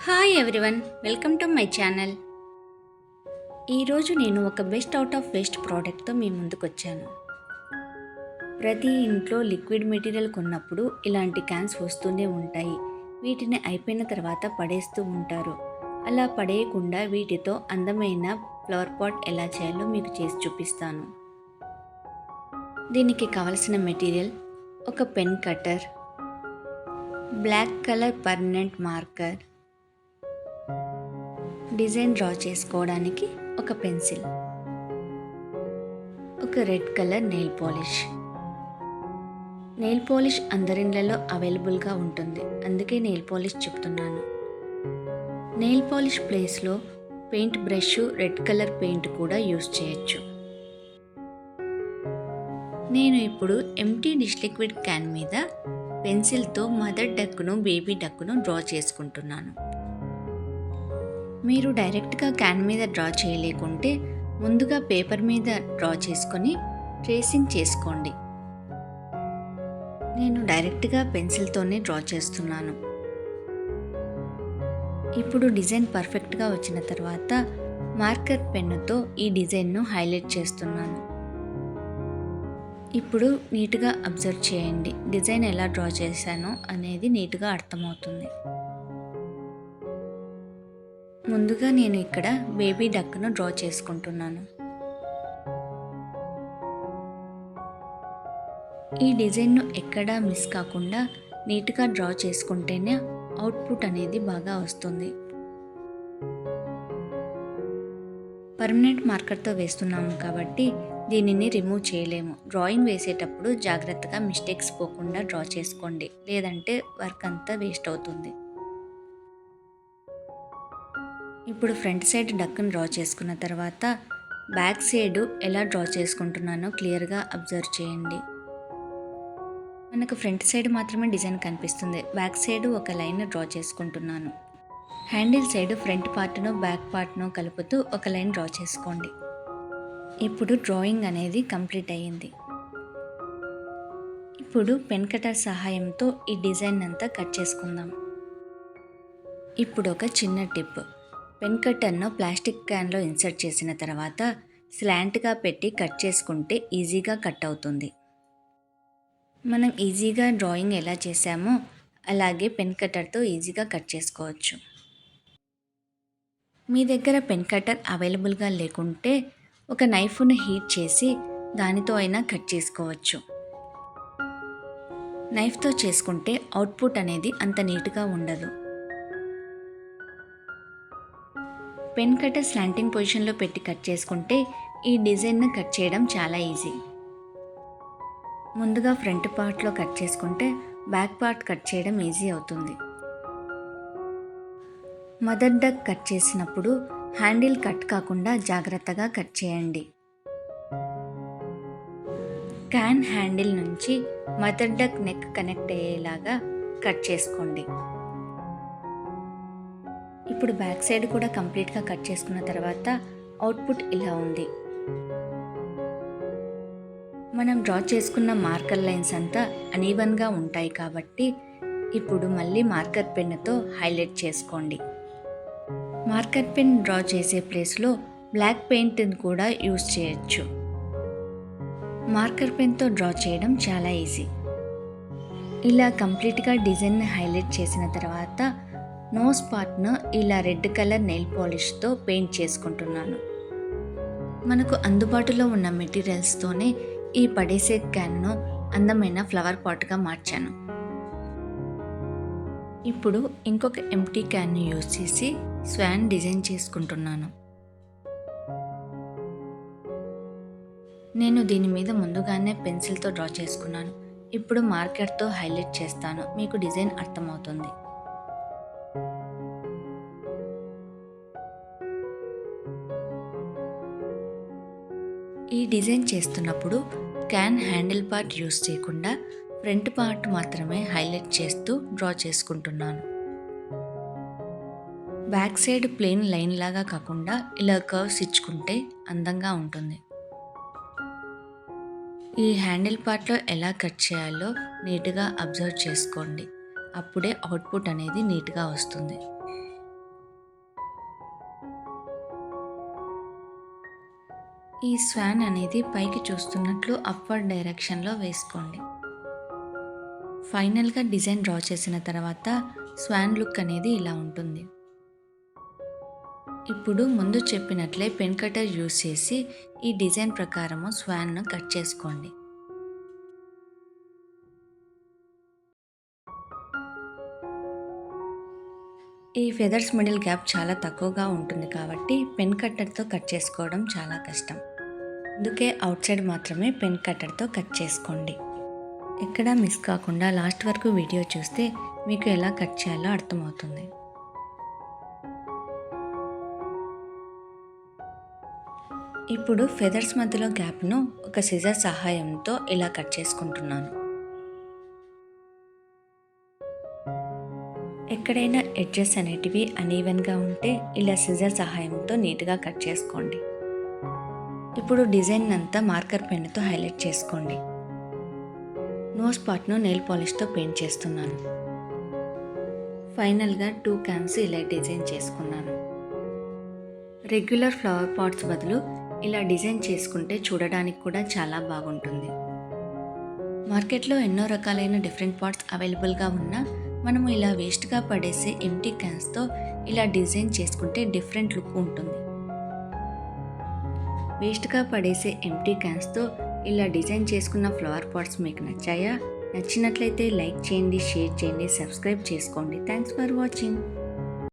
Hi everyone, welcome to my channel. ఈరోజు నేను ఒక బెస్ట్ అవుట్ ఆఫ్ వేస్ట్ ప్రోడక్ట్తో మీ ముందుకు వచ్చాను. ప్రతి ఇంట్లో లిక్విడ్ మెటీరియల్ కొన్నప్పుడు ఇలాంటి క్యాన్స్ వస్తూనే ఉంటాయి. వీటిని అయిపోయిన తర్వాత పడేస్తూ ఉంటారు. అలా పడేయకుండా వీటితో అందమైన ఫ్లవర్ పాట్ ఎలా చేయాలో మీకు చేసి చూపిస్తాను. దీనికి కావలసిన మెటీరియల్ ఒక pen cutter, black colour permanent marker, design draw చేసుకోవడానికి ఒక పెన్సిల్, ఒక red colour nail polish. Nail polish అందరిళ్ళలో అవైలబుల్గా ఉంటుంది, అందుకే నెయిల్ పాలిష్ చెప్తున్నాను. నెయిల్ పాలిష్ ప్లేస్లో paint brush, red colour paint కూడా యూస్ చేయొచ్చు. నేను ఇప్పుడు ఎంటీ డిష్ లిక్విడ్ క్యాన్ మీద పెన్సిల్తో మదర్ డక్ను, బేబీ డక్ను డ్రా చేసుకుంటున్నాను. మీరు డైరెక్ట్గా క్యాన్ మీద డ్రా చేయలేకుంటే ముందుగా పేపర్ మీద డ్రా చేసుకొని ట్రేసింగ్ చేసుకోండి. నేను డైరెక్ట్గా పెన్సిల్తోనే డ్రా చేస్తున్నాను. ఇప్పుడు డిజైన్ పర్ఫెక్ట్గా వచ్చిన తర్వాత మార్కర్ పెన్నుతో ఈ డిజైన్ను హైలైట్ చేస్తున్నాను. ఇప్పుడు నీట్గా అబ్జర్వ్ చేయండి, డిజైన్ ఎలా డ్రా చేశానో అనేది నీట్గా అర్థమవుతుంది. ముందుగా నేను ఇక్కడ బేబీ డక్ను డ్రా చేసుకుంటున్నాను. ఈ డిజైన్ను ఎక్కడా మిస్ కాకుండా నీట్గా డ్రా చేసుకుంటేనే అవుట్పుట్ అనేది బాగా వస్తుంది. పర్మనెంట్ మార్కర్తో వేస్తున్నాము కాబట్టి దీనిని రిమూవ్ చేయలేము. డ్రాయింగ్ వేసేటప్పుడు జాగ్రత్తగా మిస్టేక్స్ పోకుండా డ్రా చేసుకోండి, లేదంటే వర్క్ అంతా వేస్ట్ అవుతుంది. ఇప్పుడు ఫ్రంట్ సైడ్ డక్ను డ్రా చేసుకున్న తర్వాత బ్యాక్ సైడ్ ఎలా డ్రా చేసుకుంటున్నానో క్లియర్గా అబ్జర్వ్ చేయండి. మనకు ఫ్రంట్ సైడ్ మాత్రమే డిజైన్ కనిపిస్తుంది, బ్యాక్ సైడ్ ఒక లైన్ డ్రా చేసుకుంటున్నాను. హ్యాండిల్ సైడ్ ఫ్రంట్ పార్ట్ను బ్యాక్ పార్ట్ను కలుపుతూ ఒక లైన్ డ్రా చేసుకోండి. ఇప్పుడు డ్రాయింగ్ అనేది కంప్లీట్ అయ్యింది. ఇప్పుడు పెన్ కటర్ సహాయంతో ఈ డిజైన్ అంతా కట్ చేసుకుందాం. ఇప్పుడు ఒక చిన్న టిప్, పెన్ కట్టర్ను ప్లాస్టిక్ క్యాన్లో ఇన్సర్ట్ చేసిన తర్వాత స్లాంట్గా పెట్టి కట్ చేసుకుంటే ఈజీగా కట్ అవుతుంది. మనం ఈజీగా డ్రాయింగ్ ఎలా చేసామో అలాగే పెన్ కట్టర్తో ఈజీగా కట్ చేసుకోవచ్చు. మీ దగ్గర పెన్ కట్టర్ అవైలబుల్గా లేకుంటే ఒక నైఫ్ను హీట్ చేసి దానితో అయినా కట్ చేసుకోవచ్చు. నైఫ్తో చేసుకుంటే అవుట్పుట్ అనేది అంత నీట్గా ఉండదు. పెన్ కటర్ స్లాంటింగ్ పొజిషన్లో పెట్టి కట్ చేసుకుంటే ఈ డిజైన్ను కట్ చేయడం చాలా ఈజీ. ముందుగా ఫ్రంట్ పార్ట్లో కట్ చేసుకుంటే బ్యాక్ పార్ట్ కట్ చేయడం ఈజీ అవుతుంది. మదర్ డక్ కట్ చేసినప్పుడు హ్యాండిల్ కట్ కాకుండా జాగ్రత్తగా కట్ చేయండి. క్యాన్ హ్యాండిల్ నుంచి మదర్ డక్ నెక్ కనెక్ట్ అయ్యేలాగా కట్ చేసుకోండి. ఇప్పుడు బ్యాక్ సైడ్ కూడా కంప్లీట్గా కట్ చేసుకున్న తర్వాత అవుట్పుట్ ఇలా ఉంది. మనం డ్రా చేసుకున్న మార్కర్ లైన్స్ అంతా అనీవన్గా ఉంటాయి కాబట్టి ఇప్పుడు మళ్ళీ మార్కర్ పెన్నుతో హైలైట్ చేసుకోండి. మార్కర్ పెన్ డ్రా చేసే ప్లేస్లో బ్లాక్ పెయింట్ని కూడా యూస్ చేయొచ్చు. మార్కర్ పెన్తో డ్రా చేయడం చాలా ఈజీ. ఇలా కంప్లీట్గా డిజైన్ని హైలైట్ చేసిన తర్వాత నోస్ పార్ట్ను ఇలా రెడ్ కలర్ నెయిల్ పాలిష్తో పెయింట్ చేసుకుంటున్నాను. మనకు అందుబాటులో ఉన్న మెటీరియల్స్తోనే ఈ పడేసే క్యాన్ను అందమైన ఫ్లవర్ పాట్గా మార్చాను. ఇప్పుడు ఇంకొక ఎంటీ క్యాన్ను యూజ్ చేసి స్వాన్ డిజైన్ చేసుకుంటున్నాను. నేను దీని మీద ముందుగానే పెన్సిల్తో డ్రా చేసుకున్నాను. ఇప్పుడు మార్కర్తో హైలైట్ చేస్తాను, మీకు డిజైన్ అర్థమవుతుంది. ఈ డిజైన్ చేస్తున్నప్పుడు క్యాన్ హ్యాండిల్ పార్ట్ యూస్ చేయకుండా ఫ్రంట్ పార్ట్ మాత్రమే హైలైట్ చేస్తూ డ్రా చేసుకుంటున్నాను. బ్యాక్ సైడ్ ప్లెయిన్ లైన్ లాగా కాకుండా ఇలా కర్వ్స్ ఇచ్చుకుంటే అందంగా ఉంటుంది. ఈ హ్యాండిల్ పార్ట్లో ఎలా కట్ చేయాలో నీట్గా అబ్జర్వ్ చేసుకోండి, అప్పుడే అవుట్పుట్ అనేది నీట్గా వస్తుంది. ఈ స్వాన్ అనేది పైకి చూస్తున్నట్లు అప్వర్డ్ డైరెక్షన్లో వేసుకోండి. ఫైనల్గా డిజైన్ డ్రా చేసిన తర్వాత స్వాన్ లుక్ అనేది ఇలా ఉంటుంది. ఇప్పుడు ముందు చెప్పినట్లే పెన్ కటర్ యూస్ చేసి ఈ డిజైన్ ప్రకారము స్వాన్ను కట్ చేసుకోండి. ఈ ఫెదర్స్ మిడిల్ గ్యాప్ చాలా తక్కువగా ఉంటుంది కాబట్టి పెన్ కట్టర్తో కట్ చేసుకోవడం చాలా కష్టం. అందుకే అవుట్ సైడ్ మాత్రమే పెన్ కట్టర్తో కట్ చేసుకోండి. ఎక్కడా మిస్ కాకుండా లాస్ట్ వరకు వీడియో చూస్తే మీకు ఎలా కట్ చేయాలో అర్థమవుతుంది. ఇప్పుడు ఫెదర్స్ మధ్యలో గ్యాప్ను ఒక సిజర్ సహాయంతో ఇలా కట్ చేసుకుంటున్నాను. ఎక్కడైనా ఎడ్జెస్ అనేటివి అనీవెన్గా ఉంటే ఇలా సిజర్ సహాయంతో నీట్గా కట్ చేసుకోండి. ఇప్పుడు డిజైన్ అంతా మార్కర్ పెన్నుతో హైలైట్ చేసుకోండి. నోస్ పార్ట్ను నెయిల్ పాలిష్తో పెయింట్ చేస్తున్నాను. ఫైనల్గా 2 క్యాన్స్ ఇలా డిజైన్ చేసుకున్నాను. రెగ్యులర్ ఫ్లవర్ పాట్స్ బదులు ఇలా డిజైన్ చేసుకుంటే చూడడానికి కూడా చాలా బాగుంటుంది. మార్కెట్లో ఎన్నో రకాలైన డిఫరెంట్ పాట్స్ అవైలబుల్గా ఉన్నా మనము ఇలా వేస్ట్గా పడేసే ఎంటీ క్యాన్స్తో ఇలా డిజైన్ చేసుకుంటే డిఫరెంట్ లుక్ ఉంటుంది. వేస్ట్గా పడేసే ఎంటీ క్యాన్స్తో ఇలా డిజైన్ చేసుకున్న ఫ్లవర్ పాట్స్ మీకు నచ్చాయా? నచ్చినట్లయితే లైక్ చేయండి, షేర్ చేయండి, సబ్స్క్రైబ్ చేసుకోండి. Thanks for watching.